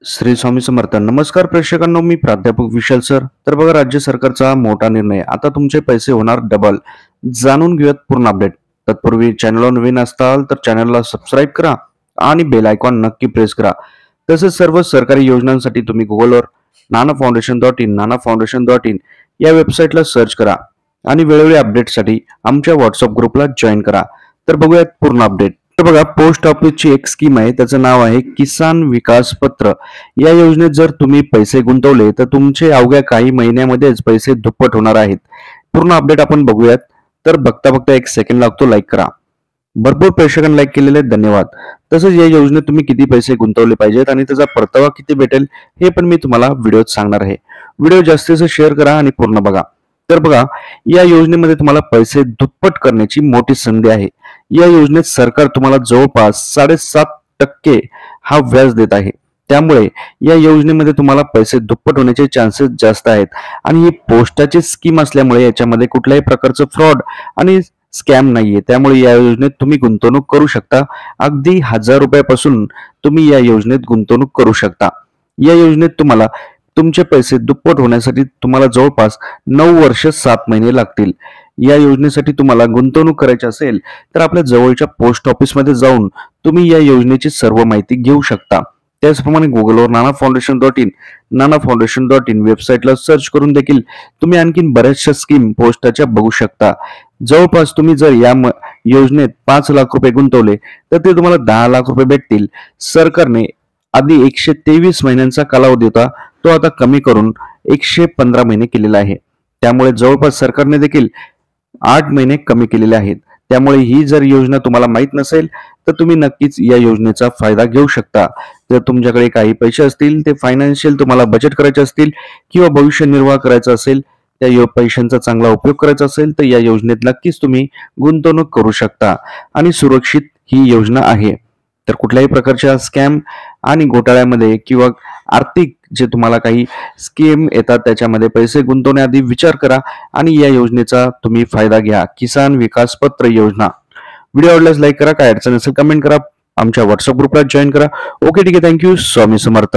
श्री स्वामी समर्थ. नमस्कार प्रेक्षकांनो, मी प्राध्यापक विशाल सर. तर बघा, राज्य सरकारचा मोठा निर्णय, आता तुमचे पैसे होणार डबल. जाणून घेऊयात पूर्ण अपडेट. तत्पूर्वी चॅनलवर नवीन असताल तर चॅनलला सबस्क्राईब करा आणि बेल आयकॉन नक्की प्रेस करा. तसेच सर्व सरकारी योजनांसाठी तुम्ही गुगलवर nanafoundation.in या वेबसाईटला सर्च करा आणि वेळोवेळी अपडेटसाठी आमच्या व्हॉट्सअप ग्रुपला जॉईन करा. तर बघूयात पूर्ण अपडेट. तर बघा, पोस्ट ऑफिसची एक स्कीम आहे, त्याचं नाव आहे किसान विकास पत्र. या योजनेत जर तुम्ही पैसे गुंतवले तर तुमचे अवघ्या काही महिन्यामध्येच पैसे दुप्पट होणार आहेत. पूर्ण अपडेट आपण बघूयात. तर बघता बघता एक सेकंड लागतो, लाईक करा. भरपूर प्रेक्षकांनी लाईक केलेले आहेत, धन्यवाद. तसंच या योजनेत तुम्ही किती पैसे गुंतवले पाहिजेत आणि त्याचा परतावा किती भेटेल हे पण मी तुम्हाला व्हिडिओत सांगणार आहे. व्हिडिओ जास्तीत जास्त शेअर करा आणि पूर्ण बघा. तर बघा, या योजनेमध्ये तुम्हाला पैसे दुप्पट करण्याची मोठी संधी आहे. या योजनेत सरकार तुम्हाला जवळपास 7.5% हा व्याज देत आहे. त्यामुळे या योजनेमध्ये तुम्हाला पैसे दुप्पट होण्याचे चान्सेस जास्त आहेत. आणि ही पोस्टाची स्कीम असल्यामुळे याच्यामध्ये कुठल्याही प्रकारचं फ्रॉड आणि स्कॅम नाहीये. त्यामुळे या योजनेत तुम्ही गुंतवणूक करू शकता. अगदी 1000 रुपयापासून तुम्ही या योजनेत गुंतवणूक करू शकता. या योजनेत तुम्हाला तुमचे पैसे दुप्पट होण्यासाठी तुम्हाला जवळपास 9 वर्ष 7 महिने लागतील. या योजनेसाठी तुम्हाला गुंतवणूक करायची असेल तर आपल्या जवळच्या पोस्ट ऑफिसमध्ये जाऊन तुम्ही या योजनेची सर्व माहिती घेऊ शकता. त्याचप्रमाणे गुगलवर nanafoundation.in वेबसाईटला सर्च करून देखील तुम्ही आणखीन बऱ्याचशा स्कीम पोस्टाच्या बघू शकता. जवळपास तुम्ही जर या योजनेत 5 लाख रुपये गुंतवले तर ते तुम्हाला 10 लाख रुपये भेटतील. सरकारने आधी 123 महिन्यांचा कालावधी होता, तो आता कमी करून 115 महिने केलेला आहे. त्यामुळे जवळपास सरकारने देखील 8 महिने कमी केलेले आहेत. त्यामुळे ही जर योजना तुम्हाला माहित नसेल तर तुम्ही नक्कीच या योजनेचा फायदा घेऊ शकता. जर तुमच्याकडे काही पैसे असतील, ते फायनान्शियल तुम्हाला बचत करायचे असतील किंवा भविष्य निर्वाह करायचा असेल, त्या पैशांचा चांगला उपयोग करायचा असेल तर या योजनेत नक्कीच तुम्ही गुंतवणूक करू शकता आणि सुरक्षित ही योजना आहे. तर कुठल्याही प्रकारच्या स्कॅम आणि घोटाळ्यामध्ये किंवा आर्थिक जे तुम्हाला काही स्कीम येतात त्याच्यामध्ये पैसे गुंतवण्याआधी विचार करा आणि या योजनेचा तुम्ही फायदा घ्या. किसान विकास पत्र योजना. व्हिडिओ आवडल्यास लाईक करा, काय अडचण असेल कमेंट करा, आमच्या व्हॉट्सअप ग्रुपला जॉईन करा. ओके, ठीक आहे, थँक्यू. स्वामी समर्थ.